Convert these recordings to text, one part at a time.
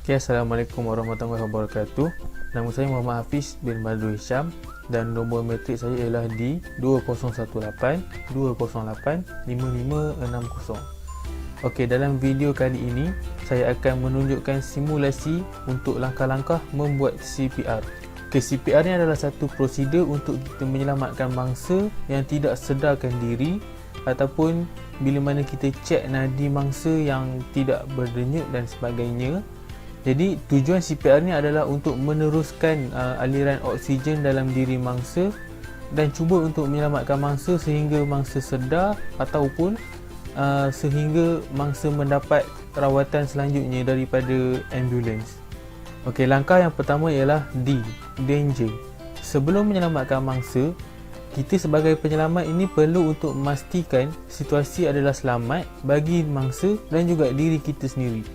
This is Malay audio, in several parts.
Okay, Assalamualaikum warahmatullahi wabarakatuh. Nama saya Muhammad Hafiz bin Badrul Hisham dan nombor matrik saya ialah D2018 208 5560. Okey, dalam video kali ini saya akan menunjukkan simulasi untuk langkah-langkah membuat CPR. Okay, CPR ni adalah satu prosedur untuk kita menyelamatkan mangsa yang tidak sedarkan diri ataupun bila mana kita cek nadi mangsa yang tidak berdenyut dan sebagainya. Jadi tujuan CPR ni adalah untuk meneruskan aliran oksigen dalam diri mangsa dan cuba untuk menyelamatkan mangsa sehingga mangsa sedar ataupun sehingga mangsa mendapat rawatan selanjutnya daripada ambulans. Okey, langkah yang pertama ialah D, danger. Sebelum menyelamatkan mangsa, kita sebagai penyelamat ini perlu untuk memastikan situasi adalah selamat bagi mangsa dan juga diri kita sendiri.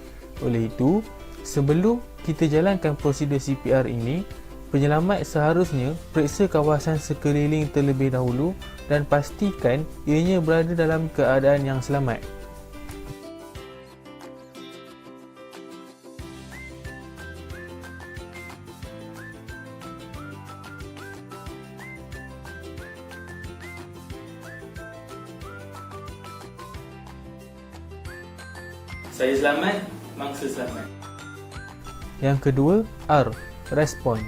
Oleh itu, sebelum kita jalankan prosedur CPR ini, penyelamat seharusnya periksa kawasan sekeliling terlebih dahulu dan pastikan ianya berada dalam keadaan yang selamat. Saya selamat, mangsa selamat. Yang kedua, R, respon.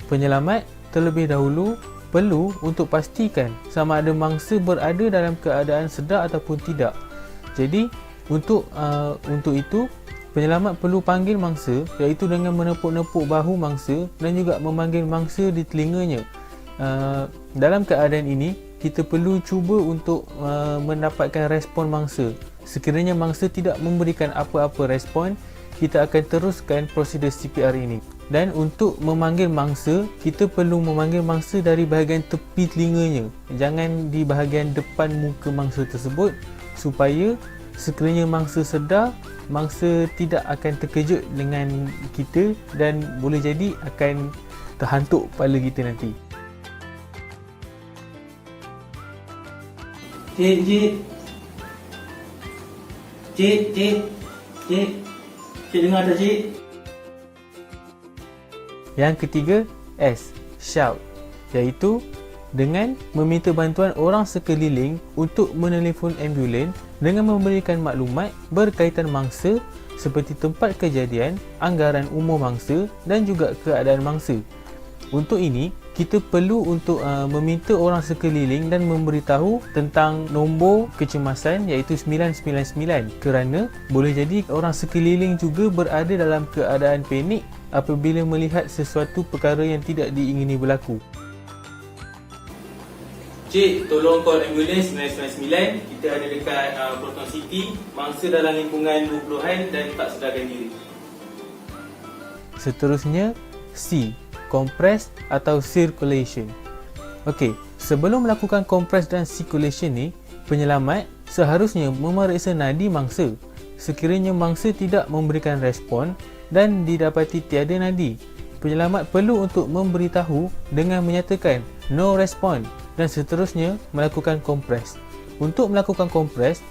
Penyelamat terlebih dahulu perlu untuk pastikan sama ada mangsa berada dalam keadaan sedar ataupun tidak. Jadi untuk itu penyelamat perlu panggil mangsa, iaitu dengan menepuk-nepuk bahu mangsa dan juga memanggil mangsa di telinganya. Dalam keadaan ini kita perlu cuba untuk mendapatkan respon mangsa. Sekiranya mangsa tidak memberikan apa-apa respon, kita akan teruskan prosedur CPR ini. Dan untuk memanggil mangsa, kita perlu memanggil mangsa dari bahagian tepi telinganya, jangan di bahagian depan muka mangsa tersebut, supaya sekiranya mangsa sedar, mangsa tidak akan terkejut dengan kita dan boleh jadi akan terhantuk kepala kita nanti. Cik dengar tak cik? Yang ketiga, S, shout, iaitu dengan meminta bantuan orang sekeliling untuk menelefon ambulans dengan memberikan maklumat berkaitan mangsa seperti tempat kejadian, anggaran umur mangsa dan juga keadaan mangsa. Untuk ini, kita perlu untuk meminta orang sekeliling dan memberitahu tentang nombor kecemasan iaitu 999 kerana boleh jadi orang sekeliling juga berada dalam keadaan panik apabila melihat sesuatu perkara yang tidak diingini berlaku. Cik, tolong call ambulans 999. Kita ada dekat Proton City. Mangsa dalam lingkungan 20-an dan tak sedarkan diri. Seterusnya, C, compress atau circulation. Okey, sebelum melakukan compress dan circulation ni, penyelamat seharusnya memeriksa nadi mangsa. Sekiranya mangsa tidak memberikan respon dan didapati tiada nadi, penyelamat perlu untuk memberitahu dengan menyatakan no response dan seterusnya melakukan kompres. Untuk melakukan kompres,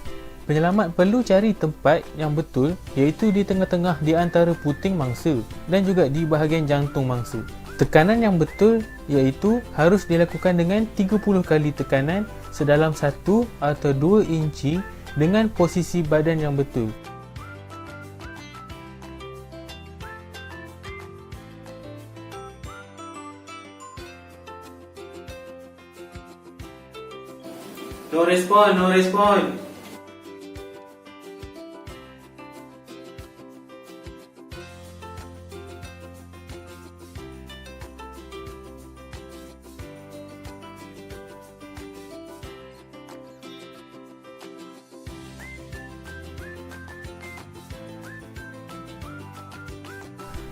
penyelamat perlu cari tempat yang betul, iaitu di tengah-tengah di antara puting mangsa dan juga di bahagian jantung mangsa. Tekanan yang betul iaitu harus dilakukan dengan 30 kali tekanan sedalam 1 atau 2 inci dengan posisi badan yang betul. No respon, no respon.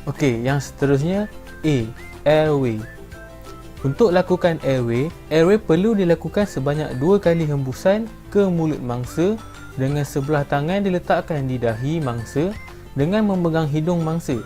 Okey, yang seterusnya A, airway. Untuk lakukan airway perlu dilakukan sebanyak 2 kali hembusan ke mulut mangsa dengan sebelah tangan diletakkan di dahi mangsa dengan memegang hidung mangsa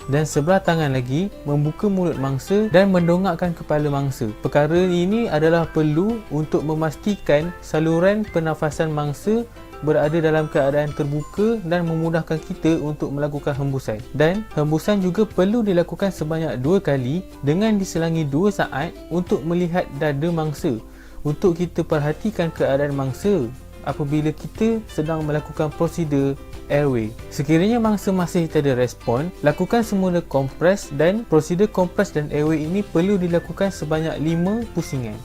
dan sebelah tangan lagi membuka mulut mangsa dan mendongakkan kepala mangsa. Perkara ini adalah perlu untuk memastikan saluran pernafasan mangsa berada dalam keadaan terbuka dan memudahkan kita untuk melakukan hembusan. Dan hembusan juga perlu dilakukan sebanyak 2 kali dengan diselangi 2 saat untuk melihat dada mangsa, untuk kita perhatikan keadaan mangsa apabila kita sedang melakukan prosedur airway. Sekiranya mangsa masih tiada respon, lakukan semula kompres, dan prosedur kompres dan airway ini perlu dilakukan sebanyak 5 pusingan.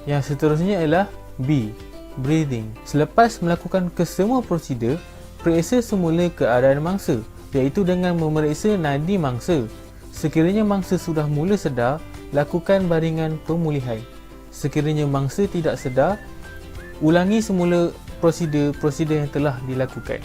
Yang seterusnya ialah B. Breathing. Selepas melakukan kesemua prosedur, periksa semula keadaan mangsa, iaitu dengan memeriksa nadi mangsa. Sekiranya mangsa sudah mula sedar, lakukan baringan pemulihan. Sekiranya mangsa tidak sedar, ulangi semula prosedur yang telah dilakukan.